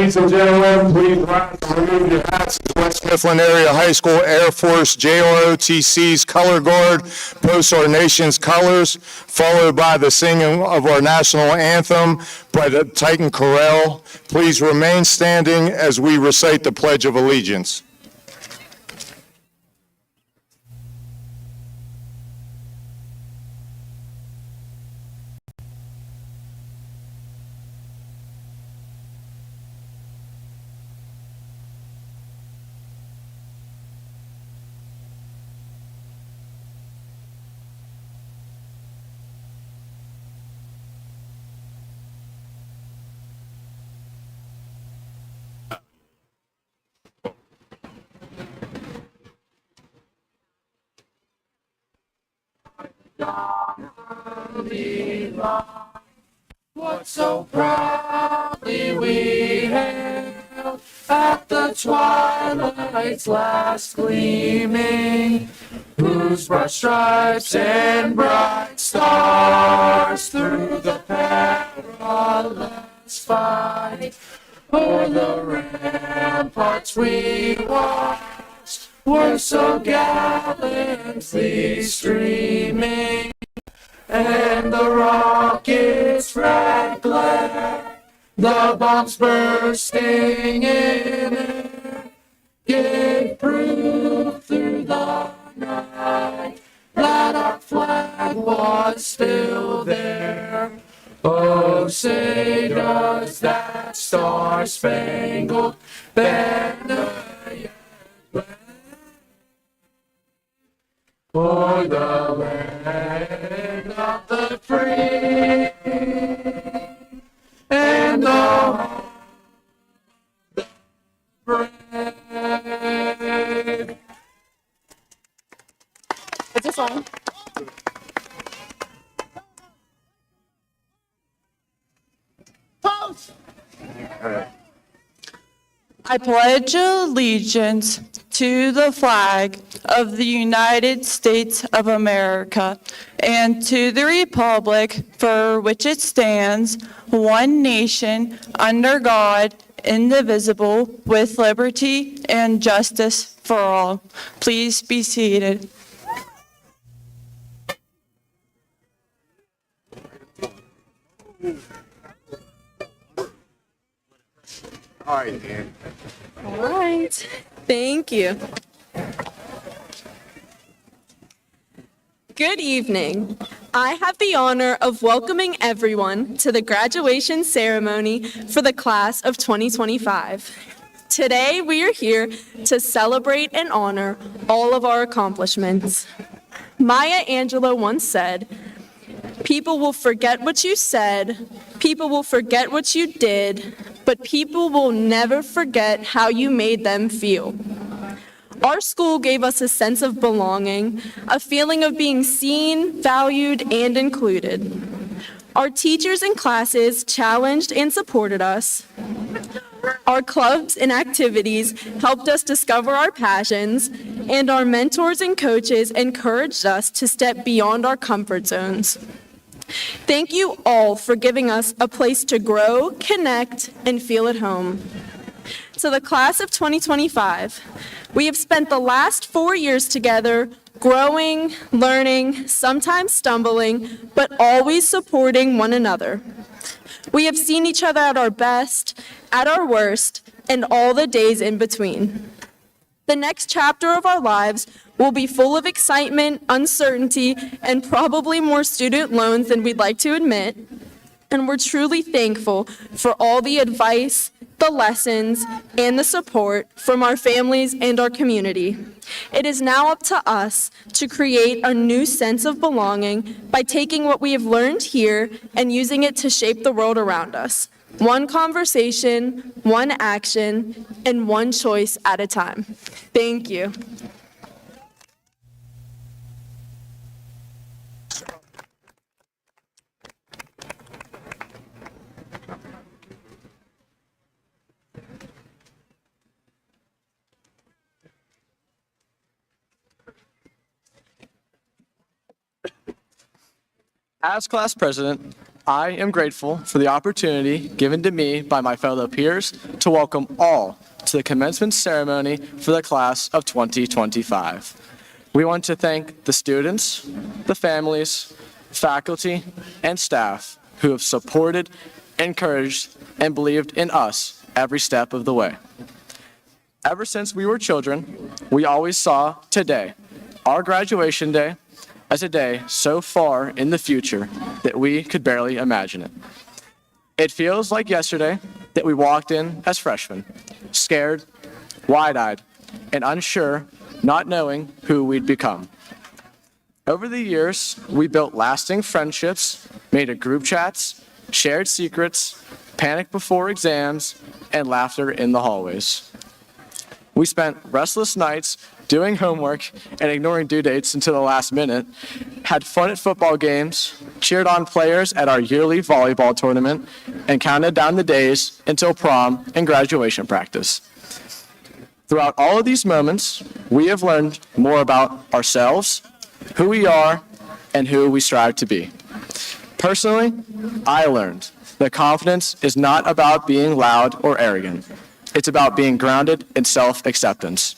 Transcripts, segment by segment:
Ladies and gentlemen, please rise and remove your hats as West Mifflin Area High School Air Force JROTC's color guard posts our nation's colors, followed by the singing of our national anthem by the Titan Chorale. Please remain standing as we recite the Pledge of Allegiance. unworthy line. What so proudly we hailed at the twilight's last gleaming, whose broad stripes and bright stars through the perilous fight o'er the ramparts we watched were so gallantly streaming, and the rocket's red glare, the bombs bursting in air, gave proof through the night that our flag was still there. Oh, say does that star-spangled banner yet wave o'er the land of the free and the brave. It's a song. Pose. I pledge allegiance to the flag of the United States of America and to the republic for which it stands, one nation, under God, indivisible, with liberty and justice for all. Please be seated. All right, Dan. All right. Thank you. Good evening. I have the honor of welcoming everyone to the graduation ceremony for the class of 2025. Today, we are here to celebrate and honor all of our accomplishments. Maya Angelou once said, "People will forget what you said, people will forget what you did, but people will never forget how you made them feel." Our school gave us a sense of belonging, a feeling of being seen, valued, and included. Our teachers and classes challenged and supported us. Our clubs and activities helped us discover our passions, and our mentors and coaches encouraged us to step beyond our comfort zones. Thank you all for giving us a place to grow, connect, and feel at home. To the class of 2025, we have spent the last 4 years together, growing, learning, sometimes stumbling, but always supporting one another. We have seen each other at our best, at our worst, and all the days in between. The next chapter of our lives will be full of excitement, uncertainty, and probably more student loans than we'd like to admit. And we're truly thankful for all the advice, the lessons, and the support from our families and our community. It is now up to us to create a new sense of belonging by taking what we have learned here and using it to shape the world around us. One conversation, one action, and one choice at a time. Thank you. As class president, I am grateful for the opportunity given to me by my fellow peers to welcome all to the commencement ceremony for the class of 2025. We want to thank the students, the families, faculty, and staff who have supported, encouraged, and believed in us every step of the way. Ever since we were children, we always saw today, our graduation day, as a day so far in the future that we could barely imagine it. It feels like yesterday that we walked in as freshmen, scared, wide-eyed, and unsure, not knowing who we'd become. Over the years, we built lasting friendships, made group chats, shared secrets, panic before exams, and laughter in the hallways. We spent restless nights doing homework and ignoring due dates until the last minute, had fun at football games, cheered on players at our yearly volleyball tournament, and counted down the days until prom and graduation practice. Throughout all of these moments, we have learned more about ourselves, who we are, and who we strive to be. Personally, I learned that confidence is not about being loud or arrogant. It's about being grounded in self-acceptance.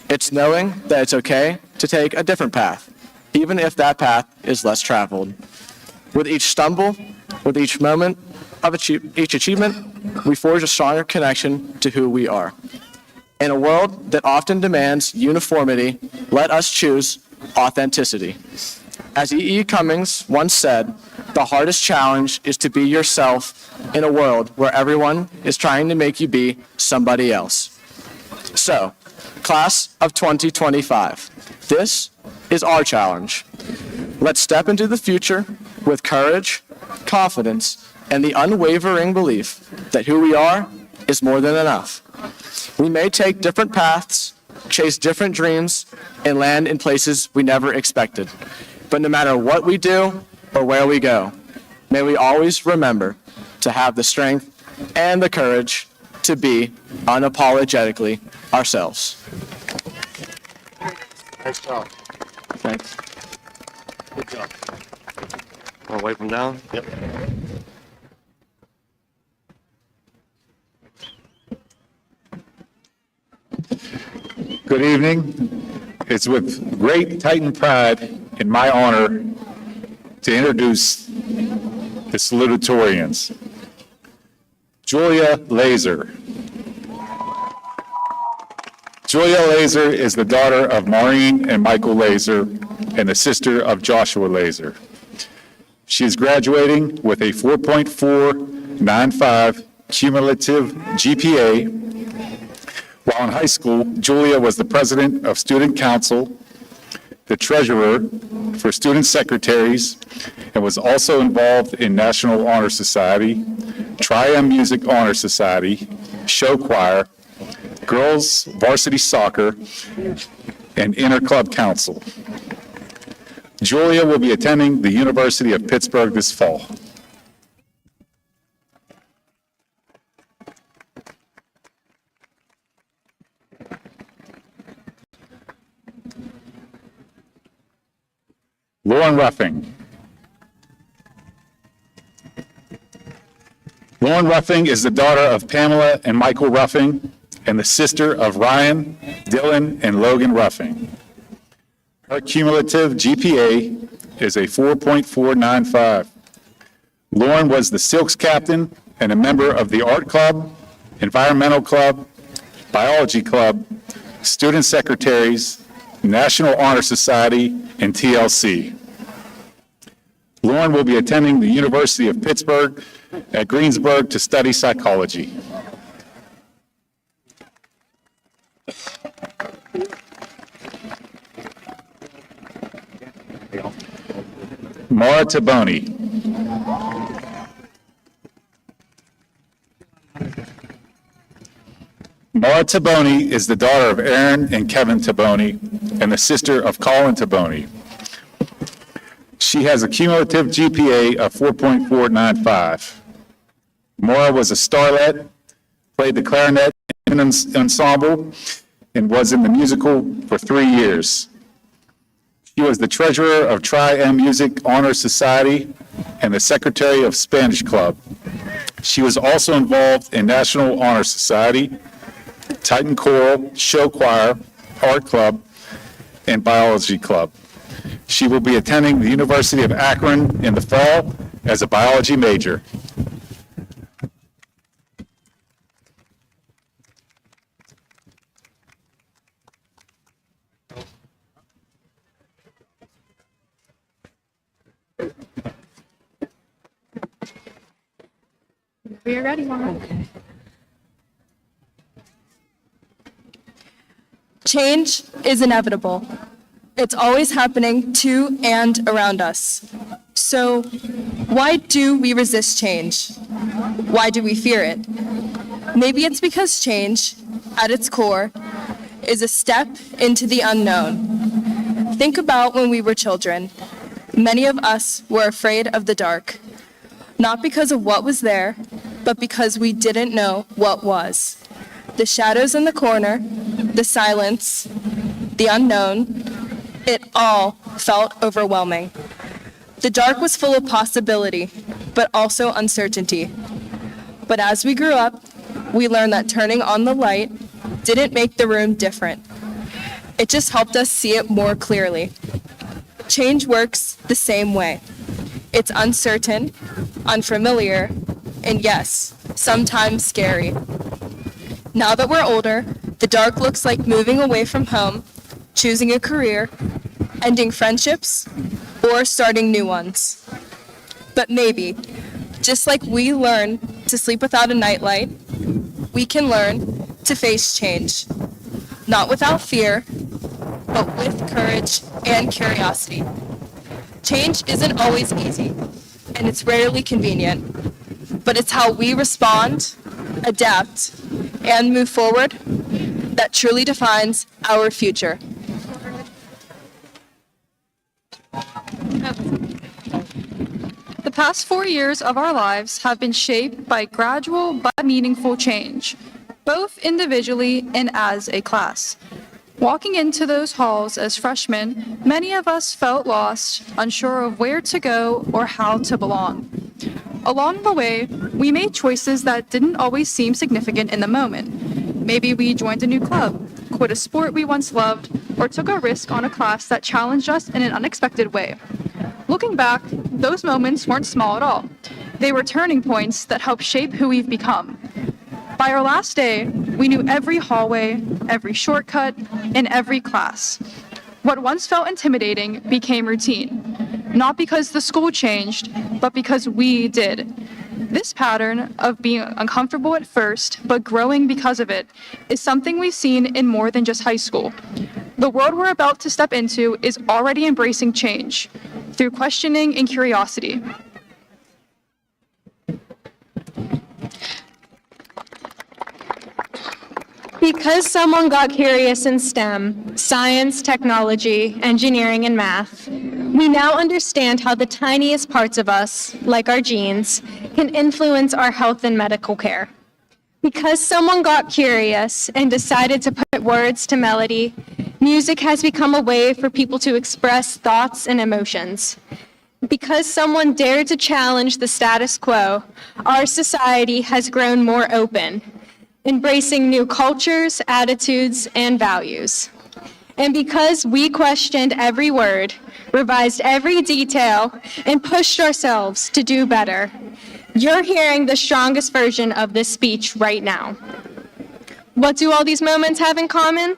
It's knowing that it's okay to take a different path, even if that path is less traveled. With each stumble, with each moment of each achievement, we forge a stronger connection to who we are. In a world that often demands uniformity, let us choose authenticity. As E.E. Cummings once said, the hardest challenge is to be yourself in a world where everyone is trying to make you be somebody else. So, class of 2025, this is our challenge. Let's step into the future with courage, confidence, and the unwavering belief that who we are is more than enough. We may take different paths, chase different dreams, and land in places we never expected. But no matter what we do or where we go, may we always remember to have the strength and the courage to be unapologetically ourselves. Nice job. Thanks. Good job. Want to wipe them down? Yep. Good evening. It's with great Titan pride in my honor to introduce the Salutatorians. Julia Laser. Julia Laser is the daughter of Maureen and Michael Laser and the sister of Joshua Laser. She is graduating with a 4.495 cumulative GPA. While in high school, Julia was the president of student council, the treasurer for student secretaries, and was also involved in National Honor Society, Tri-M Music Honor Society, show choir, girls varsity soccer, and inter-club council. Julia will be attending the University of Pittsburgh this fall. Lauren Ruffing. Lauren Ruffing is the daughter of Pamela and Michael Ruffing and the sister of Ryan, Dylan, and Logan Ruffing. Her cumulative GPA is a 4.495. Lauren was the Silks captain and a member of the Art Club, Environmental Club, Biology Club, Student Secretaries, National Honor Society, and TLC. Lauren will be attending the University of Pittsburgh at Greensburg to study psychology. Mara Taboni. Mara Taboni is the daughter of Aaron and Kevin Taboni and the sister of Colin Taboni. She has a cumulative GPA of 4.495. Mara was a starlet, played the clarinet in an ensemble, and was in the musical for 3 years. She was the treasurer of Tri-M Music Honor Society and the secretary of Spanish Club. She was also involved in National Honor Society, Titan Choral, Show Choir, Art Club, and Biology Club. She will be attending the University of Akron in the fall as a biology major. We are ready, Mama. Change is inevitable. It's always happening to and around us. So why do we resist change? Why do we fear it? Maybe it's because change, at its core, is a step into the unknown. Think about when we were children. Many of us were afraid of the dark, not because of what was there, but because we didn't know what was. The shadows in the corner, the silence, the unknown, it all felt overwhelming. The dark was full of possibility, but also uncertainty. But as we grew up, we learned that turning on the light didn't make the room different. It just helped us see it more clearly. Change works the same way. It's uncertain, unfamiliar, and yes, sometimes scary. Now that we're older, the dark looks like moving away from home, choosing a career, ending friendships, or starting new ones. But maybe, just like we learn to sleep without a nightlight, we can learn to face change. Not without fear, but with courage and curiosity. Change isn't always easy, and it's rarely convenient, but it's how we respond, adapt, and move forward that truly defines our future. The past 4 years of our lives have been shaped by gradual but meaningful change, both individually and as a class. Walking into those halls as freshmen, many of us felt lost, unsure of where to go or how to belong. Along the way, we made choices that didn't always seem significant in the moment. Maybe we joined a new club, quit a sport we once loved, or took a risk on a class that challenged us in an unexpected way. Looking back, those moments weren't small at all. They were turning points that helped shape who we've become. By our last day, we knew every hallway, every shortcut, and every class. What once felt intimidating became routine, not because the school changed, but because we did. This pattern of being uncomfortable at first, but growing because of it, is something we've seen in more than just high school. The world we're about to step into is already embracing change through questioning and curiosity. Because someone got curious in STEM, science, technology, engineering, and math, we now understand how the tiniest parts of us, like our genes, can influence our health and medical care. Because someone got curious and decided to put words to melody, music has become a way for people to express thoughts and emotions. Because someone dared to challenge the status quo, our society has grown more open, embracing new cultures, attitudes, and values. And because we questioned every word, revised every detail, and pushed ourselves to do better, you're hearing the strongest version of this speech right now. What do all these moments have in common?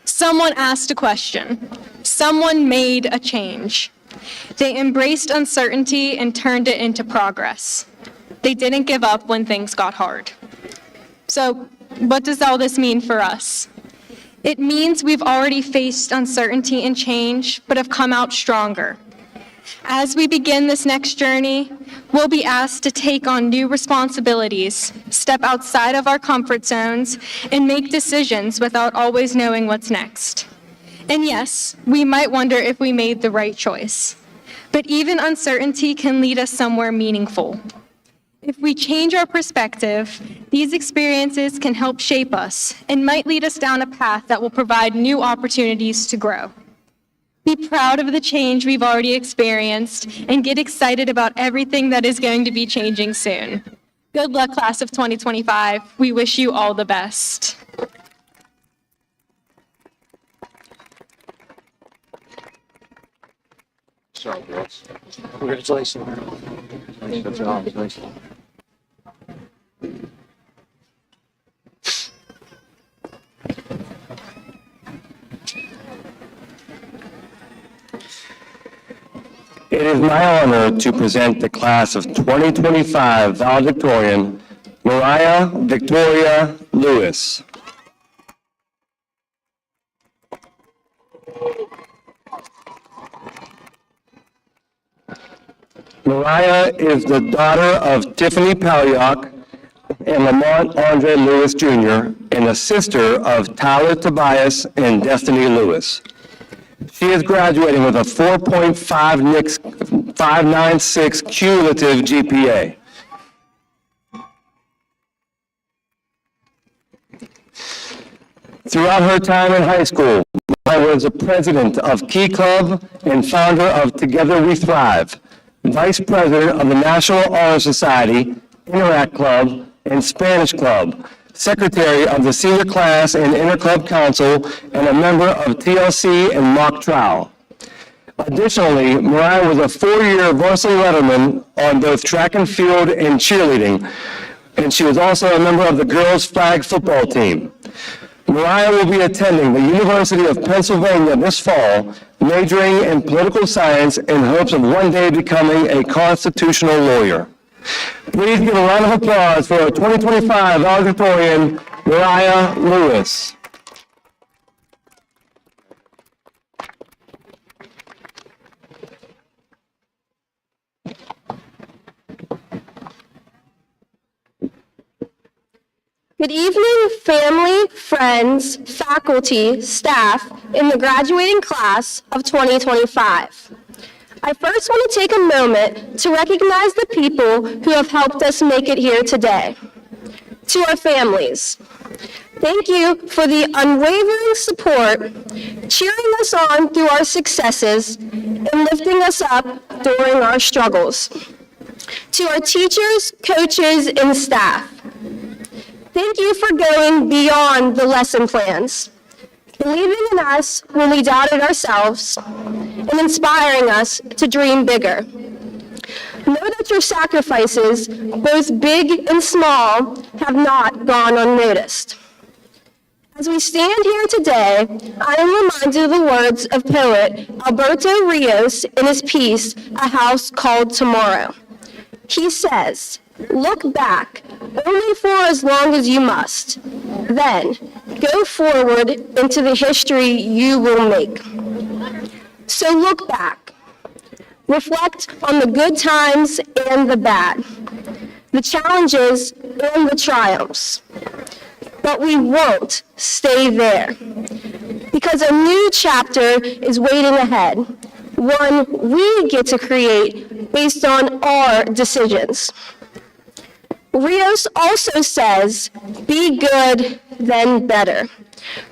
Someone asked a question. Someone made a change. They embraced uncertainty and turned it into progress. They didn't give up when things got hard. So, what does all this mean for us? It means we've already faced uncertainty and change, but have come out stronger. As we begin this next journey, we'll be asked to take on new responsibilities, step outside of our comfort zones, and make decisions without always knowing what's next. And yes, we might wonder if we made the right choice. But even uncertainty can lead us somewhere meaningful. If we change our perspective, these experiences can help shape us and might lead us down a path that will provide new opportunities to grow. Be proud of the change we've already experienced and get excited about everything that is going to be changing soon. Good luck, class of 2025. We wish you all the best. Congratulations. Good job. It is my honor to present the class of 2025 valedictorian, Mariah Victoria Lewis. Mariah is the daughter of Tiffany Palyak and Lamont Andre Lewis Jr., and the sister of Tyler Tobias and Destiny Lewis. She is graduating with a 4.596 cumulative GPA. Throughout her time in high school, I was the president of Key Club and founder of Together We Thrive, vice president of the National Honor Society, Interact Club, and Spanish Club, secretary of the Senior Class and Interclub Council, and a member of TLC and Mock Trial. Additionally, Mariah was a 4-year varsity letterman on both track and field and cheerleading, and she was also a member of the girls' flag football team. Mariah will be attending the University of Pennsylvania this fall, majoring in political science in hopes of one day becoming a constitutional lawyer. Please give a round of applause for our 2025 valedictorian, Mariah Lewis. Good evening, family, friends, faculty, staff in the graduating class of 2025. I first want to take a moment to recognize the people who have helped us make it here today. To our families, thank you for the unwavering support, cheering us on through our successes, and lifting us up during our struggles. To our teachers, coaches, and staff, thank you for going beyond the lesson plans, believing in us when we doubted ourselves, and inspiring us to dream bigger. Know that your sacrifices, both big and small, have not gone unnoticed. As we stand here today, I am reminded of the words of poet Alberto Rios in his piece, A House Called Tomorrow. He says, "Look back, only for as long as you must. Then, go forward into the history you will make." So look back. Reflect on the good times and the bad, the challenges and the triumphs. But we won't stay there, because a new chapter is waiting ahead, one we get to create based on our decisions. Rios also says, be good, then better.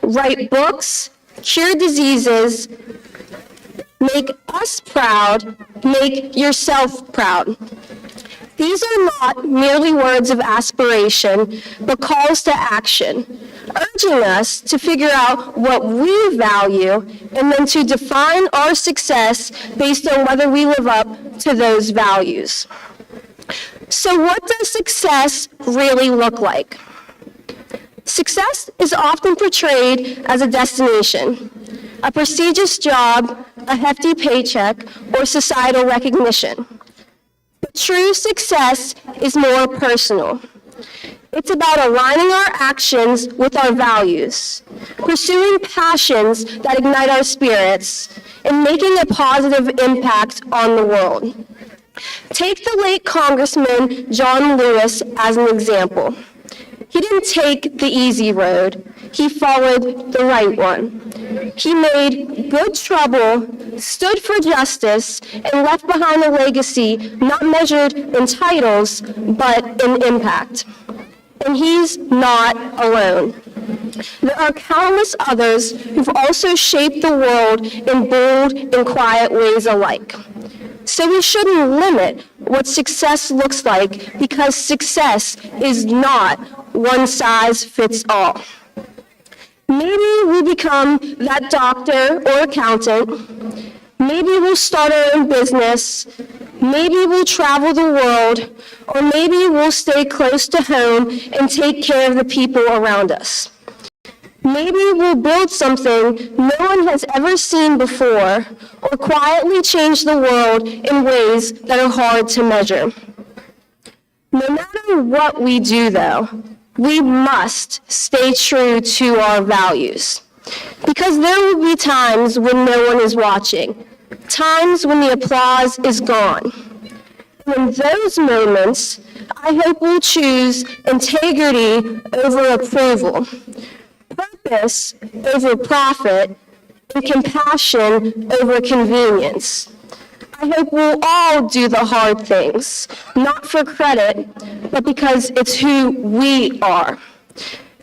Write books, cure diseases, make us proud, make yourself proud. These are not merely words of aspiration, but calls to action, urging us to figure out what we value and then to define our success based on whether we live up to those values. So what does success really look like? Success is often portrayed as a destination, a prestigious job, a hefty paycheck, or societal recognition. But true success is more personal. It's about aligning our actions with our values, pursuing passions that ignite our spirits, and making a positive impact on the world. Take the late Congressman John Lewis as an example. He didn't take the easy road. He followed the right one. He made good trouble, stood for justice, and left behind a legacy not measured in titles, but in impact. And he's not alone. There are countless others who've also shaped the world in bold and quiet ways alike. So we shouldn't limit what success looks like, because success is not one size fits all. Maybe we become that doctor or accountant. Maybe we'll start our own business. Maybe we'll travel the world. Or maybe we'll stay close to home and take care of the people around us. Maybe we'll build something no one has ever seen before, or quietly change the world in ways that are hard to measure. No matter what we do, though, we must stay true to our values. Because there will be times when no one is watching, times when the applause is gone. In those moments, I hope we'll choose integrity over approval, purpose over profit, and compassion over convenience. I hope we'll all do the hard things, not for credit, but because it's who we are.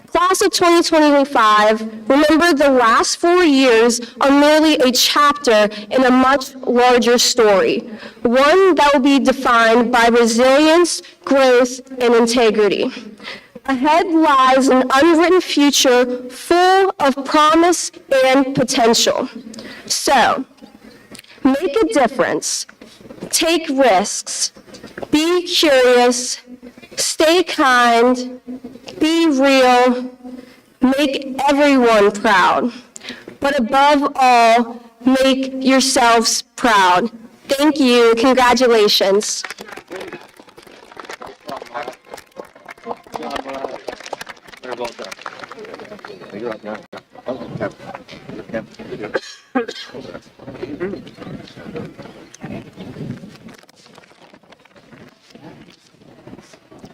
Class of 2025, remember the last 4 years are merely a chapter in a much larger story, one that will be defined by resilience, growth, and integrity. Ahead lies an unwritten future full of promise and potential. So, make a difference, take risks, be curious, stay kind, be real, make everyone proud, but above all, make yourselves proud. Thank you. Congratulations.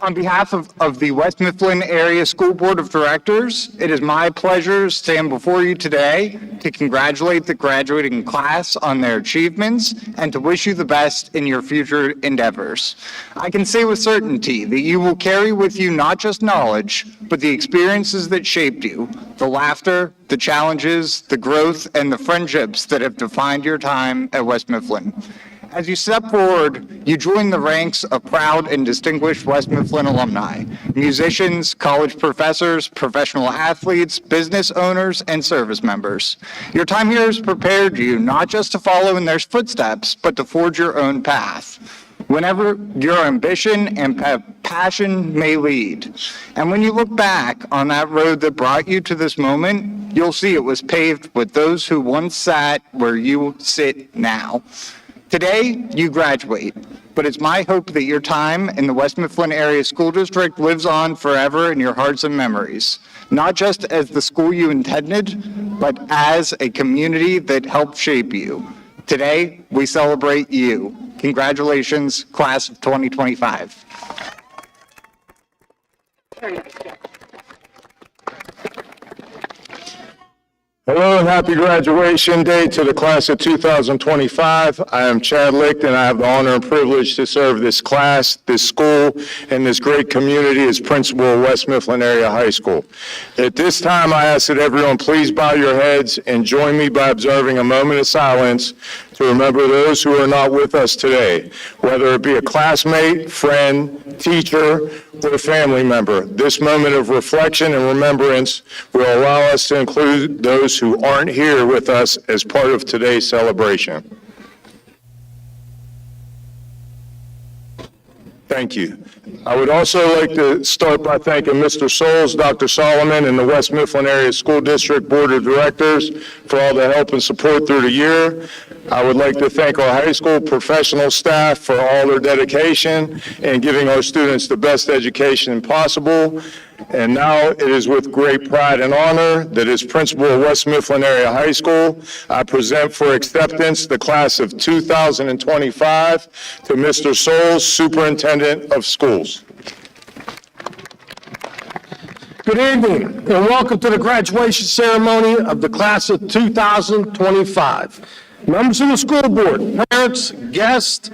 On behalf of the West Mifflin Area School Board of Directors, it is my pleasure to stand before you today to congratulate the graduating class on their achievements and to wish you the best in your future endeavors. I can say with certainty that you will carry with you not just knowledge, but the experiences that shaped you, the laughter, the challenges, the growth, and the friendships that have defined your time at West Mifflin. As you step forward, you join the ranks of proud and distinguished West Mifflin alumni, musicians, college professors, professional athletes, business owners, and service members. Your time here has prepared you not just to follow in their footsteps, but to forge your own path, whenever your ambition and passion may lead. And when you look back on that road that brought you to this moment, you'll see it was paved with those who once sat where you sit now. Today, you graduate, but it's my hope that your time in the West Mifflin Area School District lives on forever in your hearts and memories, not just as the school you intended, but as a community that helped shape you. Today, we celebrate you. Congratulations, class of 2025. Hello and happy graduation day to the class of 2025. I am Chad Licht and I have the honor and privilege to serve this class, this school, and this great community as principal of West Mifflin Area High School. At this time, I ask that everyone please bow your heads and join me by observing a moment of silence to remember those who are not with us today, whether it be a classmate, friend, teacher, or a family member. This moment of reflection and remembrance will allow us to include those who aren't here with us as part of today's celebration. Thank you. I would also like to start by thanking Mr. Souls, Dr. Solomon, and the West Mifflin Area School District Board of Directors for all the help and support through the year. I would like to thank our high school professional staff for all their dedication and giving our students the best education possible. And now it is with great pride and honor that as principal of West Mifflin Area High School, I present for acceptance the class of 2025 to Mr. Souls, Superintendent of Schools. Good evening and welcome to the graduation ceremony of the class of 2025. Members of the school board, parents, guests,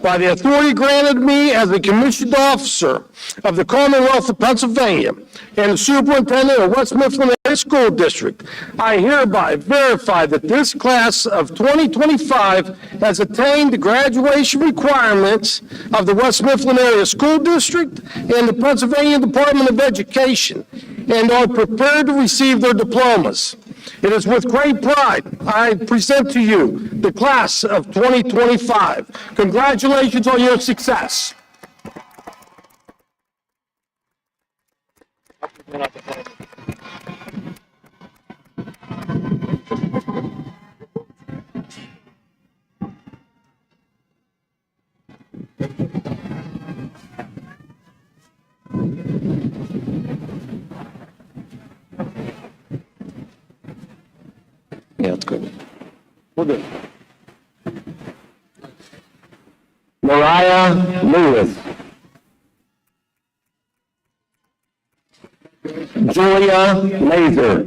by the authority granted me as the commissioned officer of the Commonwealth of Pennsylvania and the superintendent of West Mifflin Area School District, I hereby verify that this class of 2025 has attained the graduation requirements of the West Mifflin Area School District and the Pennsylvania Department of Education and are prepared to receive their diplomas. It is with great pride I present to you the class of 2025. Congratulations on your success. Yeah, that's good. We're good. Mariah Lewis. Julia Laser.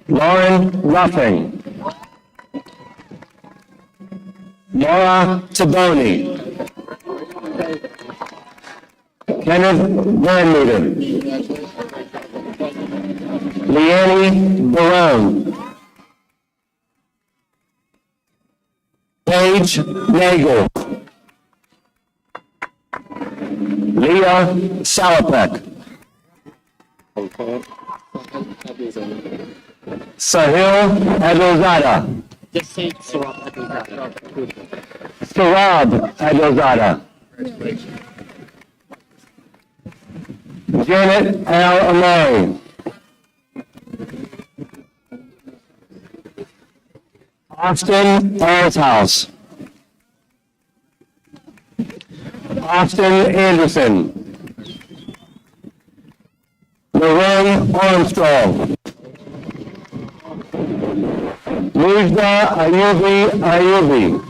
Lauren Ruffing. Laura Taboni. Kenneth Van Meter. Leanne Barone. Paige Nagel. Leah Salopek. Sahil Adozada. Just say Sarab. Sarab Adozada. Janet L. Amari. Austin Earlshouse. Austin Anderson. Lorraine Armstrong. Mujda Ayubi.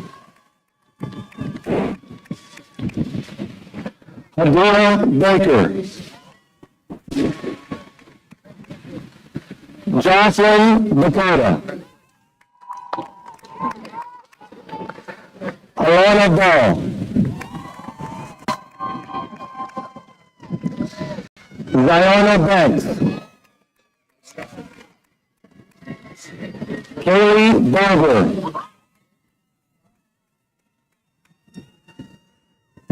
Hadora Baker. Jocelyn Bakota. Alana Ball. Ziona Banks. Kaylee Barber.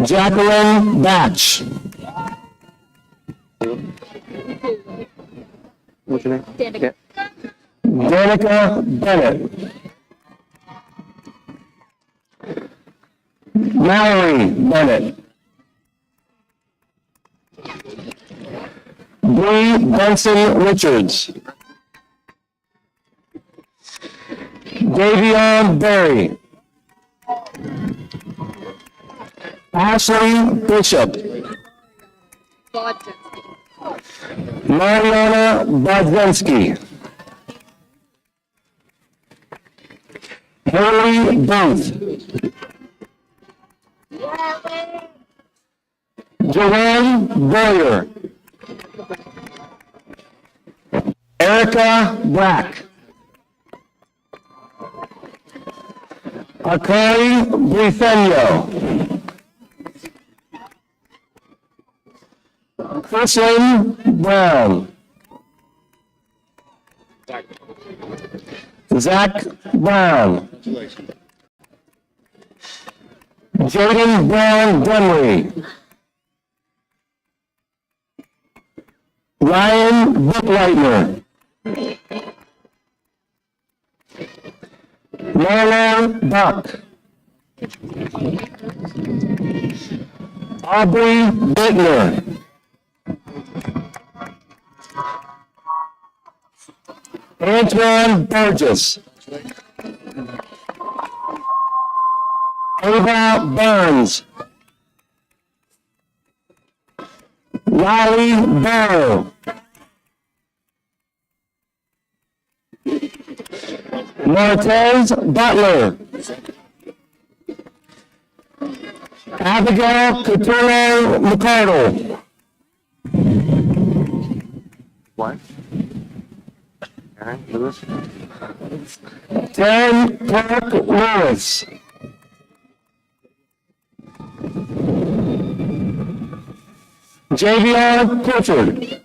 Jacqueline Batch. What's your name? Danica. Danica Bennett. Mallory Bennett. Bree Benson Richards. Davion Berry. Ashley Bishop. Mariana Bodzinski. Haley Booth. Joanne Boyer. Erica Black. Akari Briceño. Christian Brown. Zach Brown. Jaden Brown Dunley. Ryan Bookleitner. Marla Buck. Aubrey Bittner. Antoine Burgess. Ava Burns. Riley Barrow. Martez Butler. Abigail Couture McCardle. What? Aaron Lewis? Darren Clark Lewis. Javion Clifford.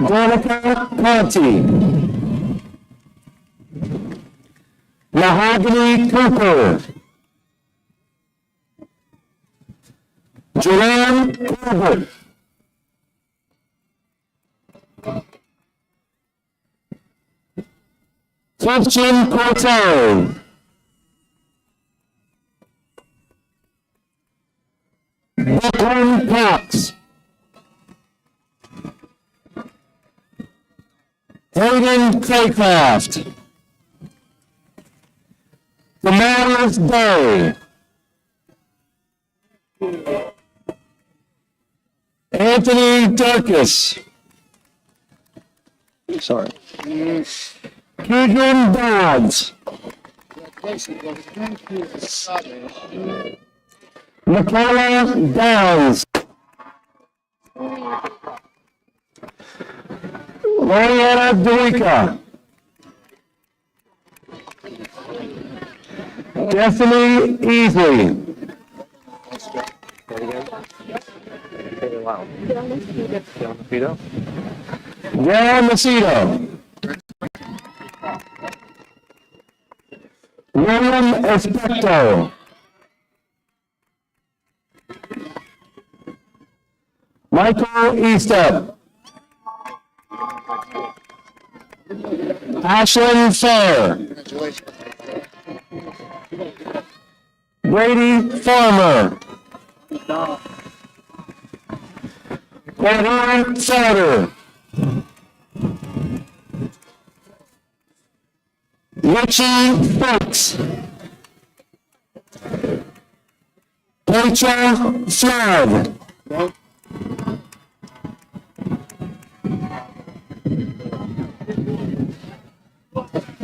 Danica Conti. Mahogany Cooper. Joanne Corbett. Christian Cortez. Mifflin Cox. Hayden Craycraft. Damaris Day. Anthony Durkis. Sorry. Keegan Dodds. Michaela Downs. Mariana Dewika. Destiny Easley. Darren Macedo. William Especto. Michael Eastep. Ashlyn Fair. Brady Farmer. Corey Sauter. Richie Fox. Rachel Flood.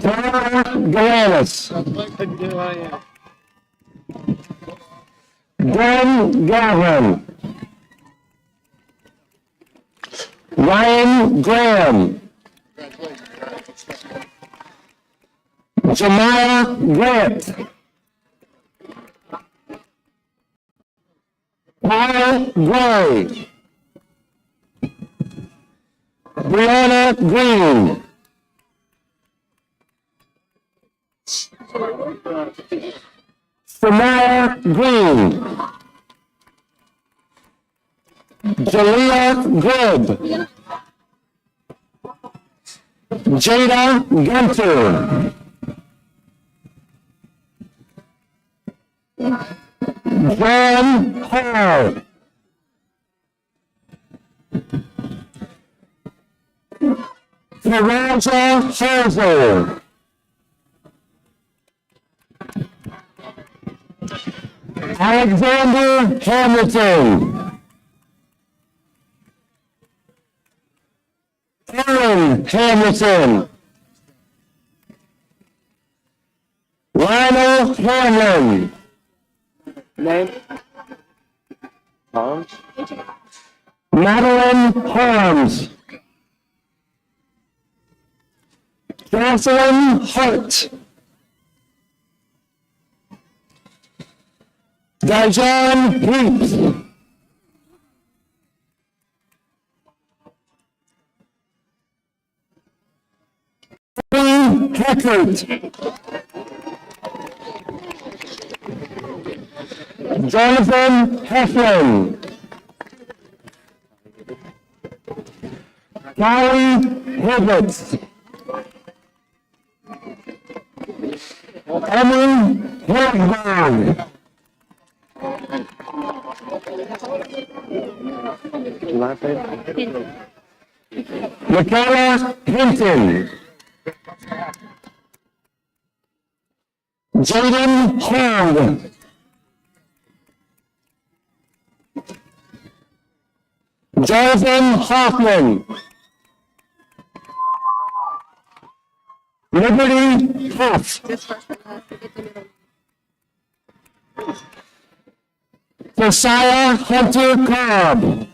Tara Galanis. Dan Gavin. Ryan Graham. Jemiah Grant. Paul Gray. Brianna Green. Samara Green. Jalea Gribb. Jada Gunter. John Hall. Faraja Hazel. Alexander Hamilton. Aaron Hamilton. Lionel Hamlin. Name? Arms? Madeline Harms. Jocelyn Hart. Dijon Heaps. Heckert. Jonathan Heflin. Callie Hibbets. Emily Hillsburg. Michaela Hinton. Jaden Hong. Jonathan Hoffman. Liberty Huff. Josiah Hunter Cobb.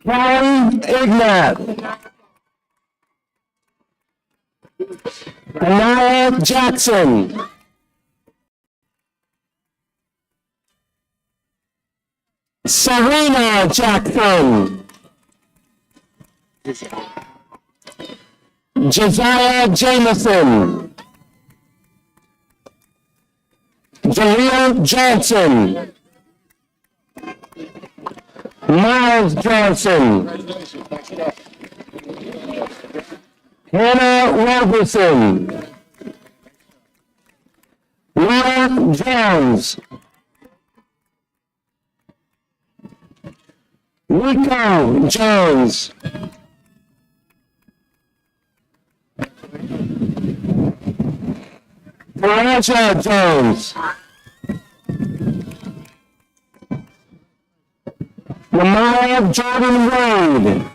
Callie Ignat. Anaya Jackson. Serena Jackson. Josiah Jameson. Jaleel Johnson. Miles Johnson. Hannah Robertson. Laura Jones. Rico Jones. Paraja Jones. Lamaya Jordan Wade.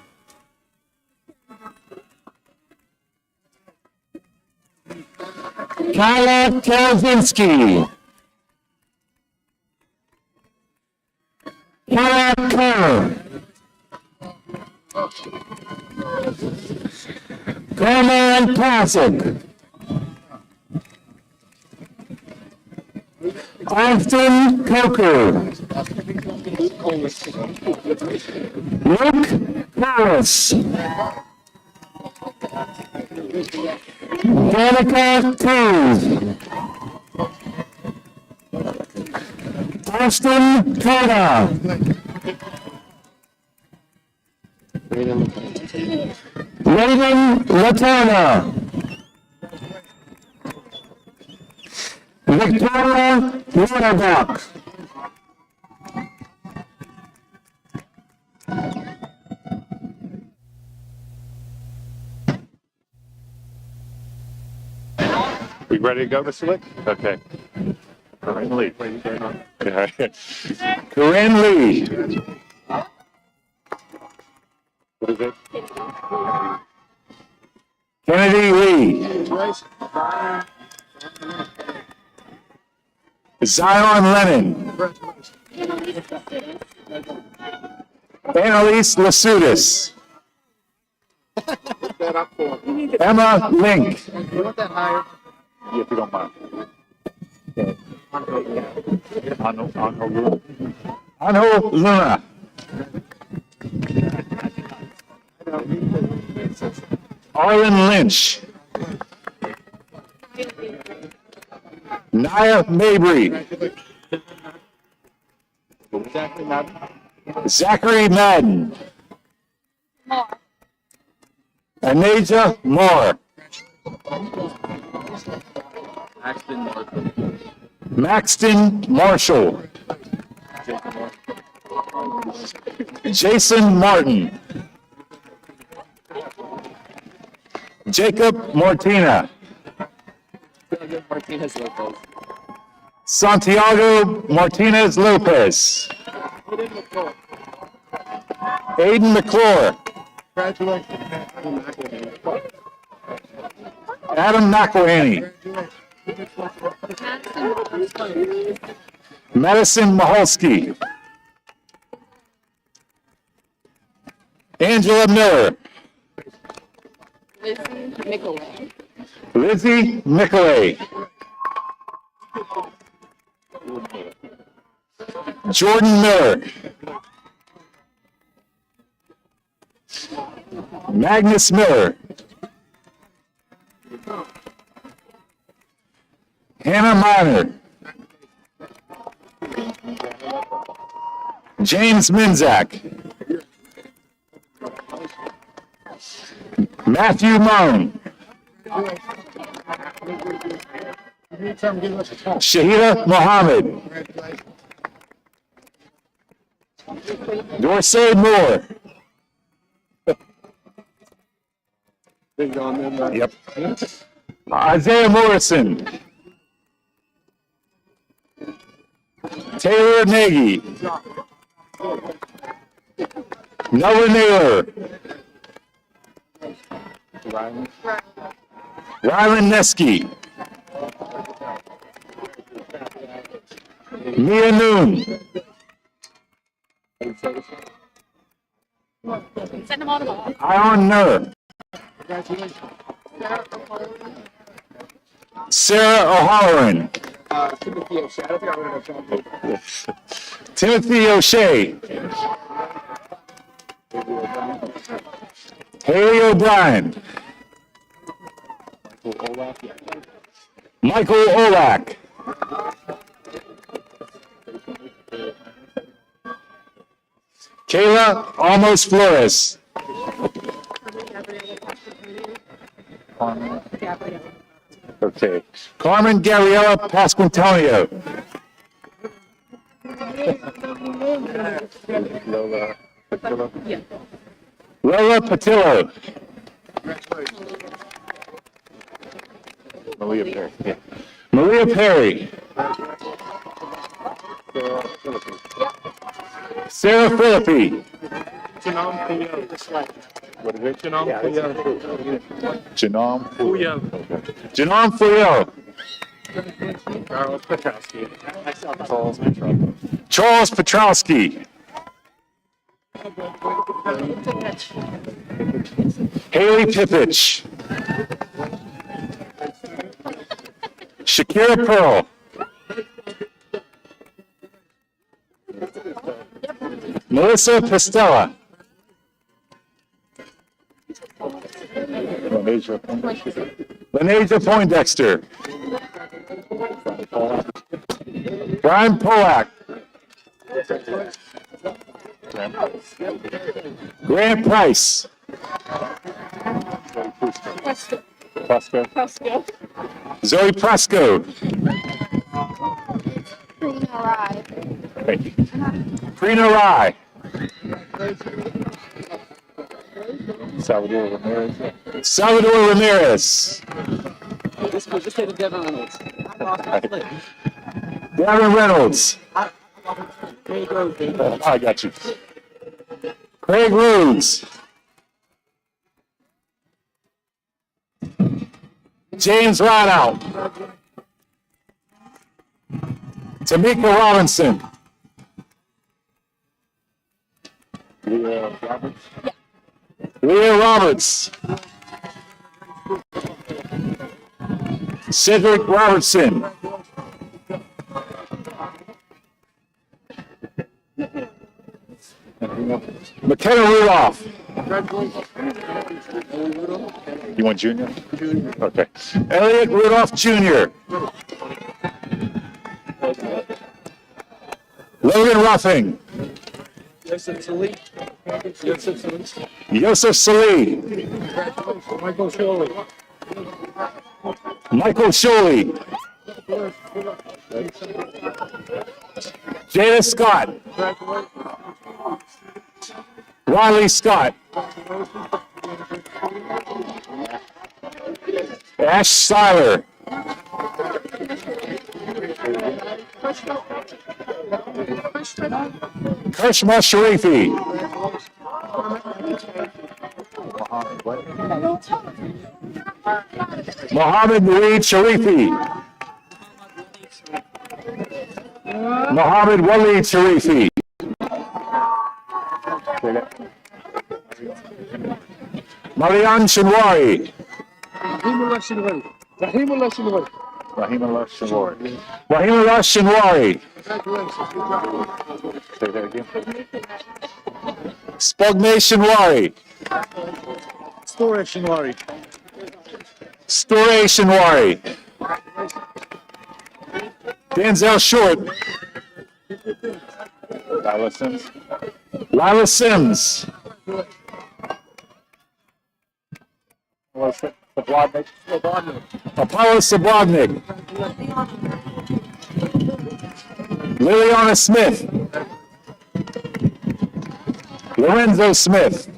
Kyla Kazinski. Kara Kerr. Carmen Classic. Austin Coker. Luke Paris. Danica Cruz. Austin Cota. Raven Latana. Victoria Waterbuck. We ready to go, Mr. Lick? Okay. Corinne Lee. Corinne Lee. What is it? Kennedy Lee. Zion Lennon. Annalise Lasutis. Emma Link. Yeah, if you don't mind. Anho Luna. Arlen Lynch. Nia Mabry. Zachary Madden. Anaja Moore. Maxton Marshall. Jason Martin. Jacob Martina. Santiago Martinez Lopez. Aiden McClure. Adam McElhaney. Madison Maholsky. Angela Miller. Lizzie Nicolay. Jordan Miller. Magnus Miller. Hannah Miner. James Minzak. Matthew Moan. Shahida Mohammed. Dorsey Moore. Yep. Isaiah Morrison. Taylor Nagy. Noah Naylor. Rylan Neski. Mia Noon. Ion Nur. Sarah O'Halloran. Timothy O'Shea. Haley O'Brien. Michael Olak. Kayla Almost Flores. Okay. Carmen Gabriela Pasquantonio. Lola Patillo. Maria Perry. Sarah Philippi. What is it? Janam Janam Fuyo. Charles Petrowski. Haley Pipich. Shakira Pearl. Melissa Pestella. Lenasia Poindexter. Brian Polak. Grant Price. Zoe Presco. Thank you. Prina Rai. Salvador Ramirez. Devin Reynolds. I got you. Craig Rhodes. James Rideout. Tamika Robinson. Leah Roberts. Cedric Robertson. McKenna Rudolph. You want Junior? Okay. Elliot Rudolph Jr. Logan Ruffing. Yosef Salih. Michael Sholey. Jada Scott. Riley Scott. Ash Seiler. Karshma Sharifi. Mohammed Nareed Sharifi. Mohammed Waleed Sharifi. Marian Shinwari. Rahimullah Shinwari. Say that again. Spugme Shinwari. Store Shinwari. Denzel Short. Lila Sims. Apollo Sablodnik. Liliana Smith. Lorenzo Smith.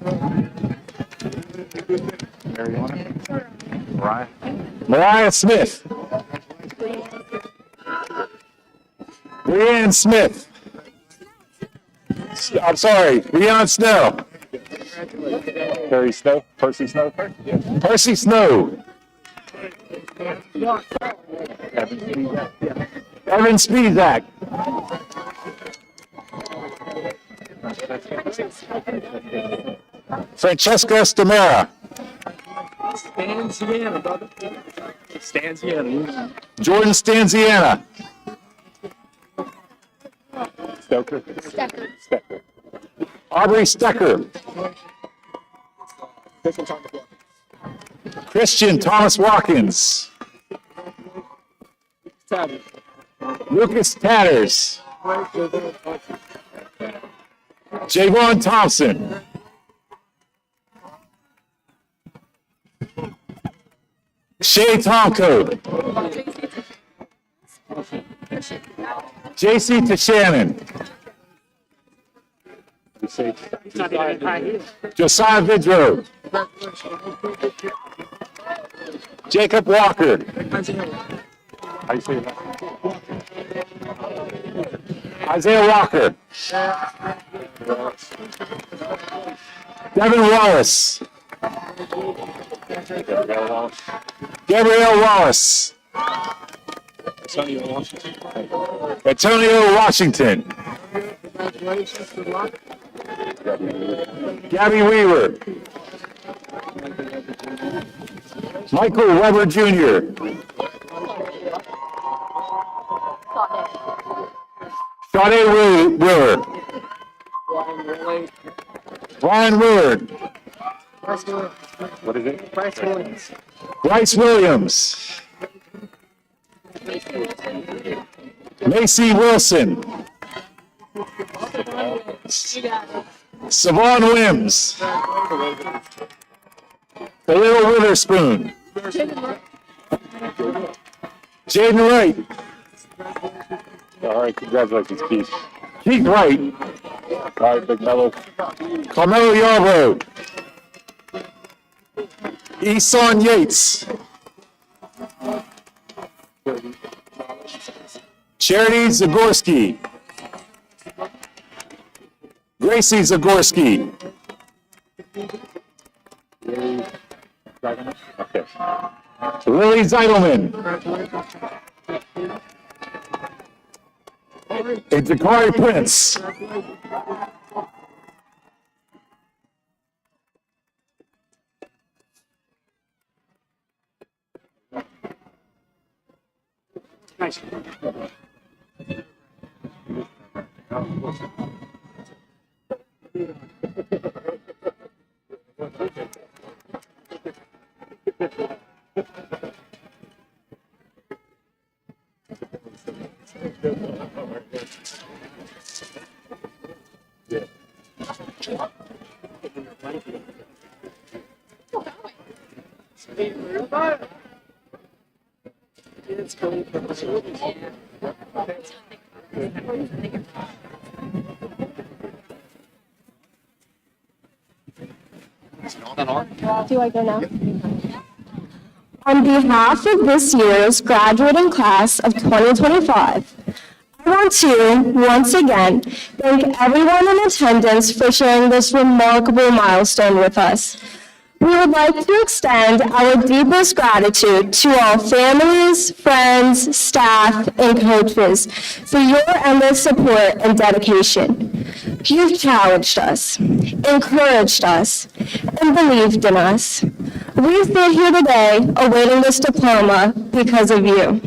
Mariah Smith. Leanne Smith. I'm sorry, Leon Snow. Percy Snow. Percy Snow. Evan Spizak. Francesca Stamera. Jordan Stanziana. Stecker. Aubrey Stecker. Christian Thomas Watkins. Lucas Tatters. Javon Thompson. Shay Tomko. JC Tashanin. Josiah Vidro. Jacob Walker. How you say that? Isaiah Walker. Devin Wallace. Gabrielle Wallace. Antonio Washington. Gabby Weaver. Michael Weber Jr. Sade Willard. Ryan Willard. What is it? Bryce Williams. Macy Wilson. Savon Wims. Khalil Witherspoon. Jaden Wright. All right, congratulations, Keith. Keith Wright. All right, Big Mellow. Carmelo Yarbrough. Eson Yates. Charity Zagorski. Gracie Zagorski. Okay. Lily Zeidelman. And Jakari Prince. Do I go now? On behalf of this year's graduating class of 2025, I want to, once again, thank everyone in attendance for sharing this remarkable milestone with us. We would like to extend our deepest gratitude to all families, friends, staff, and coaches for your endless support and dedication. You've challenged us, encouraged us, and believed in us. We sit here today awaiting this diploma because of you.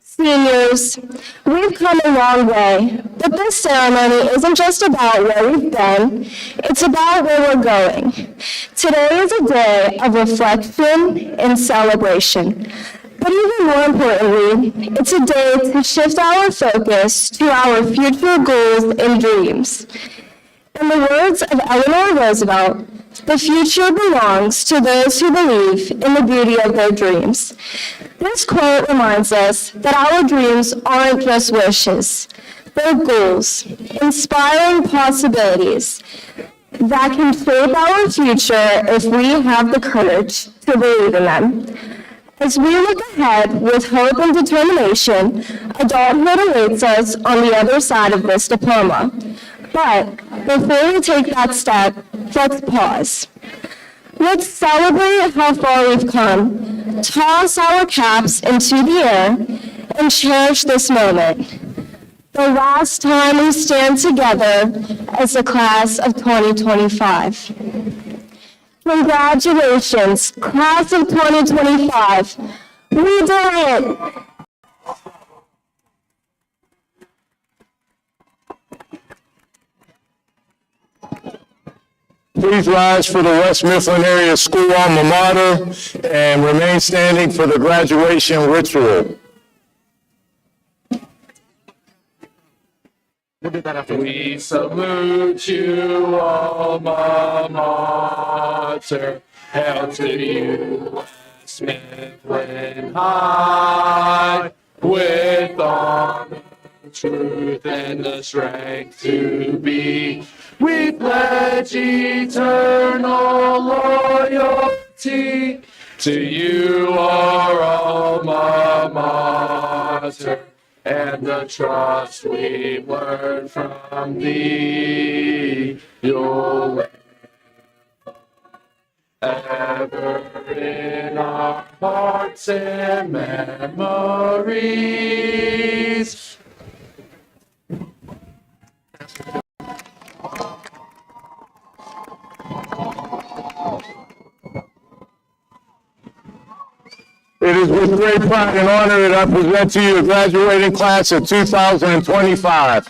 Seniors, we've come a long way, but this ceremony isn't just about where we've been, it's about where we're going. Today is a day of reflection and celebration. But even more importantly, it's a day to shift our focus to our future goals and dreams. In the words of Eleanor Roosevelt, the future belongs to those who believe in the beauty of their dreams. This quote reminds us that our dreams aren't just wishes, they're goals, inspiring possibilities that can shape our future if we have the courage to believe in them. As we look ahead with hope and determination, adulthood awaits us on the other side of this diploma. But before we take that step, let's pause. Let's celebrate how far we've come, toss our caps into the air, and cherish this moment. The last time we stand together as the class of 2025. Congratulations, class of 2025. We did it! Please rise for the West Mifflin Area School alma mater and remain standing for the graduation ritual. We salute you, alma mater. Hail to you, West Mifflin High, with honor, truth, and the strength to be. We pledge eternal loyalty to you, our alma mater, and and the trust we learn from thee. You'll live ever in our hearts and memories. It is with great pride and honor that I present to you the graduating class of 2025.